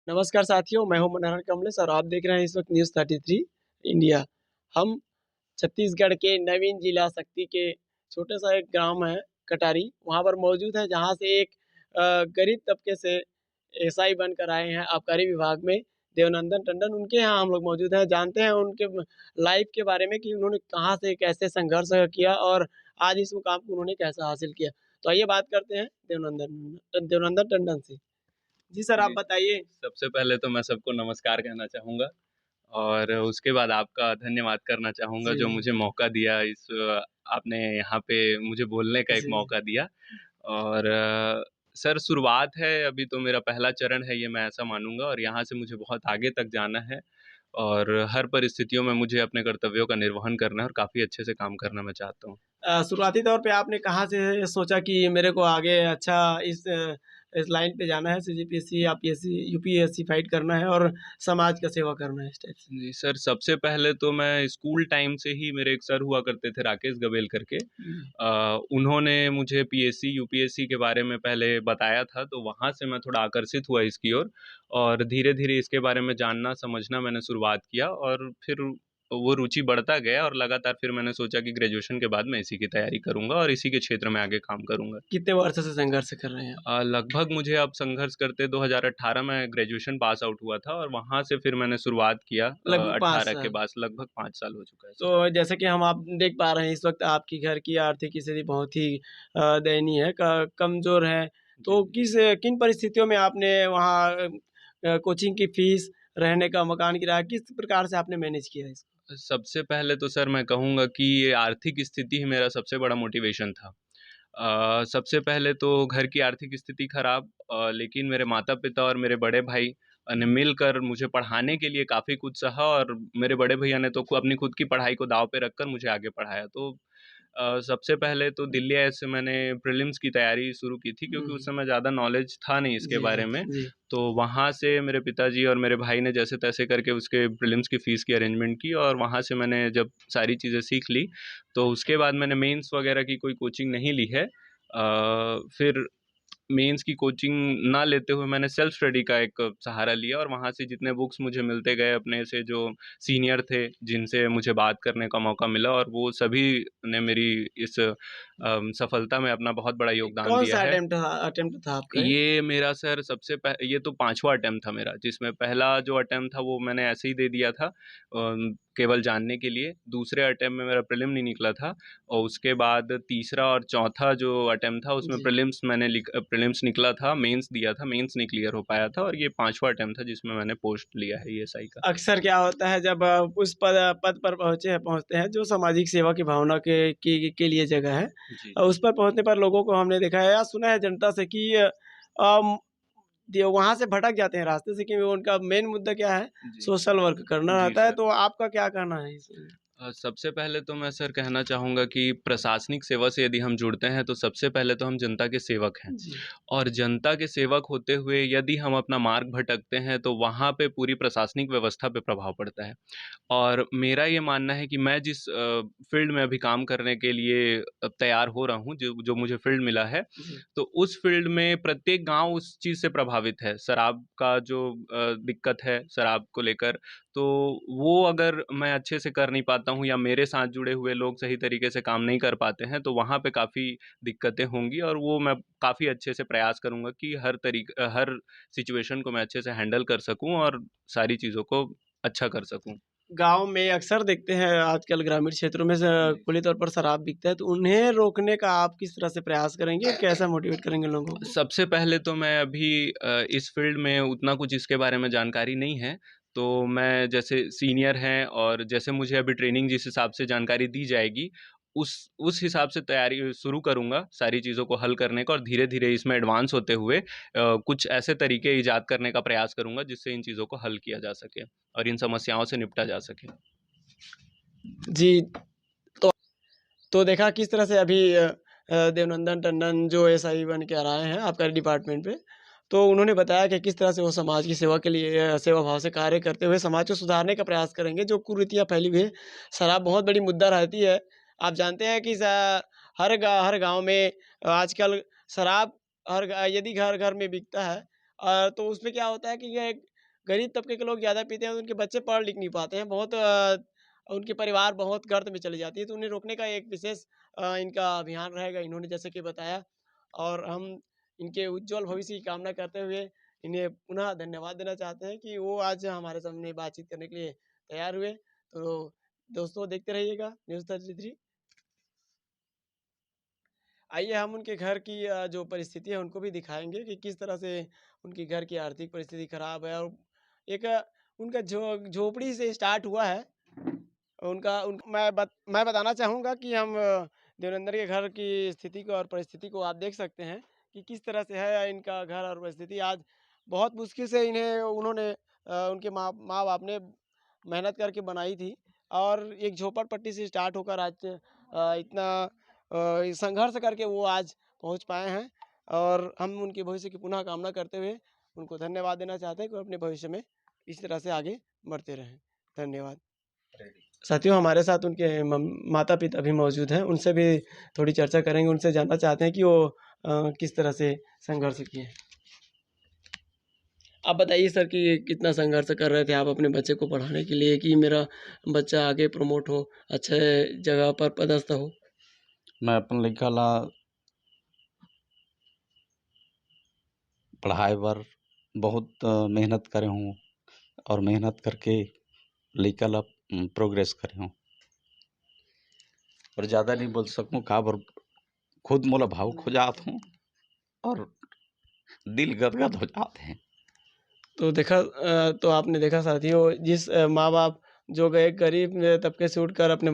नमस्कार साथियों, मैं हूं मनोहर कमलेश और आप देख रहे हैं इस वक्त न्यूज़ 33 इंडिया। हम छत्तीसगढ़ के नवीन जिला शक्ति के छोटा-सा एक ग्राम है कटारी, वहाँ पर मौजूद है जहाँ से एक गरीब तबके से एसआई बनकर आए हैं आबकारी विभाग में देवनंदन टंडन। उनके यहाँ हम लोग मौजूद हैं, जानते हैं उनके लाइफ़ के बारे में कि उन्होंने कहाँ से कैसे संघर्ष किया और आज इस मुकाम को उन्होंने कैसे हासिल किया। तो आइए बात करते हैं देवनंदन टंडन से। जी सर, आप जी, बताइए? सबसे पहले तो मैं सबको नमस्कार कहना चाहूँगा और उसके बाद आपका धन्यवाद करना चाहूँगा जो जी, मुझे मौका दिया आपने यहाँ पे मुझे बोलने का एक जी। मौका दिया और सर शुरुआत है, अभी तो मेरा पहला चरण है ये मैं ऐसा मानूँगा और यहाँ से मुझे बहुत आगे तक जाना है और हर परिस्थितियों में मुझे अपने कर्तव्यों का निर्वहन करना है और काफ़ी अच्छे से काम करना मैं चाहता हूँ। शुरुआती तौर पे आपने कहाँ से सोचा कि मेरे को आगे अच्छा इस लाइन पे जाना है, सीजीपीएससी या पीएससी, यूपीएससी फाइट करना है और समाज का सेवा करना है इस टाइप से? जी सर, सबसे पहले तो मैं स्कूल टाइम से ही मेरे एक सर हुआ करते थे राकेश गवेल करके। जी, उन्होंने मुझे पीएससी, यूपीएससी के बारे में पहले बताया था, तो वहाँ से मैं थोड़ा आकर्षित हुआ इसकी ओर और धीरे-धीरे इसके बारे में जानना, समझना मैंने शुरुआत किया और फिर वो रुचि बढ़ता गया और लगातार फिर मैंने सोचा कि ग्रेजुएशन के बाद मैं इसी की तैयारी करूँगा और इसी के क्षेत्र में आगे काम करूँगा। कितने वर्ष से संघर्ष कर रहे हैं आप? लगभग मुझे अब संघर्ष करते 2018 में ग्रेजुएशन पास आउट हुआ था और वहाँ से फिर मैंने शुरुआत किया लगभग 5 18 के साल। बाद लगभग 5 साल हो चुका है तो सर। जैसे कि हम आप देख पा रहे हैं इस वक़्त आपकी घर की आर्थिक स्थिति बहुत ही दयनीय है, क कमज़ोर है। जी, तो जी। किन परिस्थितियों में आपने वहाँ कोचिंग की फ़ीस, रहने का मकान किराया किस प्रकार से आपने मैनेज किया इसको? सबसे पहले तो सर मैं कहूँगा कि ये आर्थिक स्थिति ही मेरा सबसे बड़ा मोटिवेशन था। सबसे पहले तो घर की आर्थिक स्थिति खराब लेकिन मेरे माता-पिता और मेरे बड़े भाई ने मिलकर मुझे पढ़ाने के लिए काफ़ी कुछ सहा और मेरे बड़े भैया ने तो अपनी खुद की पढ़ाई को दाँव पे रखकर मुझे आगे पढ़ाया। तो सबसे पहले तो दिल्ली आईएएस से मैंने प्रीलिम्स की तैयारी शुरू की थी क्योंकि उस हुँ। समय ज़्यादा नॉलेज था नहीं इसके जी, बारे जी, में। जी। तो वहाँ से मेरे पिताजी और मेरे भाई ने जैसे-तैसे करके उसके प्रीलिम्स की फ़ीस की अरेंजमेंट की और वहाँ से मैंने जब सारी चीज़ें सीख ली, तो उसके बाद मैंने मेंस वगैरह की कोई कोचिंग नहीं ली है। फिर मेंस की कोचिंग ना लेते हुए मैंने सेल्फ स्टडी का एक सहारा लिया और वहाँ से जितने बुक्स मुझे मिलते गए अपने से जो सीनियर थे, जिनसे मुझे बात करने का मौका मिला और वो सभी ने मेरी इस सफलता में अपना बहुत बड़ा योगदान दिया कौन-सा है। अटेम्प्ट था आपका ये? ये मेरा सर ये तो 5वाँ अटेम्प्ट था मेरा, जिसमें पहला जो अटेम्प्ट था वो मैंने ऐसे ही दे दिया था केवल जानने के लिए। दूसरे अटेम्प्ट में मेरा प्रीलिम नहीं निकला था और उसके बाद तीसरा और चौथा जो अटेम्प्ट था उसमें जी। प्रीलिम्स निकला था, मेंस दिया था, मेंस नहीं क्लियर हो पाया था और ये 5वाँ अटेम्प्ट था जिसमें मैंने पोस्ट लिया है ईएसआई का। अक्सर क्या होता है जब उस पद पर पहुँचते हैं जो सामाजिक सेवा की भावना के लिए जगह है। जी, उस पर पहुँचने पर लोगों को हमने देखा है या सुना है जनता से कि अम, वहाँ से भटक जाते हैं रास्ते से कि उनका मेन मुद्दा क्या है? जी। सोशल वर्क करना जी, रहता है, सर। तो आपका क्या कहना है इसमें? सबसे पहले तो मैं सर कहना चाहूँगा कि प्रशासनिक सेवा से यदि हम जुड़ते हैं तो सबसे पहले तो हम जनता के सेवक हैं जी। और जनता के सेवक होते हुए यदि हम अपना मार्ग भटकते हैं तो वहाँ पे पूरी प्रशासनिक व्यवस्था पे प्रभाव पड़ता है। और मेरा ये मानना है कि मैं जिस फ़ील्ड में अभी काम करने के लिए तैयार हो रहा हूँ, जो जो मुझे फ़ील्ड मिला है, जी। तो उस फ़ील्ड में प्रत्येक गाँव उस चीज़ से प्रभावित है। शराब का जो दिक्कत है शराब को लेकर, तो वो अगर मैं अच्छे से कर नहीं पाता हूँ या मेरे साथ जुड़े हुए लोग सही तरीके से काम नहीं कर पाते हैं, तो वहाँ पे काफ़ी दिक्कतें होंगी और वो मैं काफ़ी अच्छे से प्रयास करूँगा कि हर सिचुएशन को मैं अच्छे से हैंडल कर सकूँ और सारी चीज़ों को अच्छा कर सकूँ। गाँव में अक्सर देखते हैं आजकल ग्रामीण क्षेत्रों में जी। खुले तौर पर शराब बिकता है, तो उन्हें रोकने का आप किस तरह से प्रयास करेंगे? कैसा मोटिवेट करेंगे लोगों को? सबसे पहले तो मैं अभी इस फ़ील्ड में उतना कुछ इसके बारे में जानकारी नहीं है, तो मैं जैसे सीनियर हैं और जैसे मुझे अभी ट्रेनिंग जिस हिसाब से जानकारी दी जाएगी, उस हिसाब से तैयारी शुरू करूँगा सारी चीज़ों को हल करने का और धीरे-धीरे इसमें एडवांस होते हुए कुछ ऐसे तरीके इजाद करने का प्रयास करूँगा जिससे इन चीज़ों को हल किया जा सके और इन समस्याओं से निपटा जा सके। जी, तो देखा किस तरह से अभी देवनंदन टंडन जो एसआई बन के आ रहे हैं आबकारी डिपार्टमेंट में, तो उन्होंने बताया कि किस तरह से वो समाज की सेवा के लिए सेवा भाव से कार्य करते हुए समाज को सुधारने का प्रयास करेंगे। जो कुरीतियाँ फैली हुई है, शराब बहुत बड़ी मुद्दा रहती है। आप जानते हैं कि हर गाँव में आजकल शराब यदि घर-घर में बिकता है तो उसमें क्या होता है कि ये गरीब तबके के लोग ज़्यादा पीते हैं, तो उनके बच्चे पढ़ लिख नहीं पाते हैं, बहुत उनके परिवार बहुत गर्त में चली जाती है, तो उन्हें रोकने का एक विशेष इनका अभियान रहेगा, इन्होंने जैसे कि बताया। और हम इनके उज्जवल भविष्य की कामना करते हुए इन्हें पुनः धन्यवाद देना चाहते हैं कि वो आज हमारे सामने बातचीत करने के लिए तैयार हुए। तो दोस्तों देखते रहिएगा न्यूज़ 33। आइए हम उनके घर की जो परिस्थिति है उनको भी दिखाएँगे कि किस तरह से उनके घर की आर्थिक परिस्थिति खराब है, और एक उनका झोपड़ी से स्टार्ट हुआ है। उनका उन मैं बताना चाहूँगा कि हम देवेंद्र के घर की स्थिति को और परिस्थिति को आप देख सकते हैं कि किस तरह से है इनका घर और परिस्थिति। आज बहुत मुश्किल से इन्हें उन्होंने उनके माँ-बाप ने मेहनत करके बनाई थी, और एक झोपड़पट्टी से स्टार्ट होकर आज इतना संघर्ष करके वो आज पहुँच पाए हैं। और हम उनके भविष्य की पुनः कामना करते हुए उनको धन्यवाद देना चाहते हैं कि वो अपने भविष्य में इस तरह से आगे बढ़ते रहें। धन्यवाद। साथियों, हमारे साथ उनके माता-पिता भी मौजूद हैं, उनसे भी थोड़ी चर्चा करेंगे, उनसे जानना चाहते हैं कि वो किस तरह से संघर्ष किए। आप बताइए सर कि कितना संघर्ष कर रहे थे आप अपने बच्चे को पढ़ाने के लिए कि मेरा बच्चा आगे प्रमोट हो, अच्छे जगह पर पदस्थ हो? मैं अपन लइका ला पढ़ाए बर बहुत मेहनत करे हूँ, और मेहनत करके लइका ला प्रोग्रेस करे हूँ। और ज़्यादा नहीं बोल सकूँ का बर खुद मोला भावुक हो जात हूँ और दिल गदगद हो जाते हैं। तो देखा तो आपने देखा साथियों, जिस माँ-बाप जो गए गरीब तबके से उठकर अपने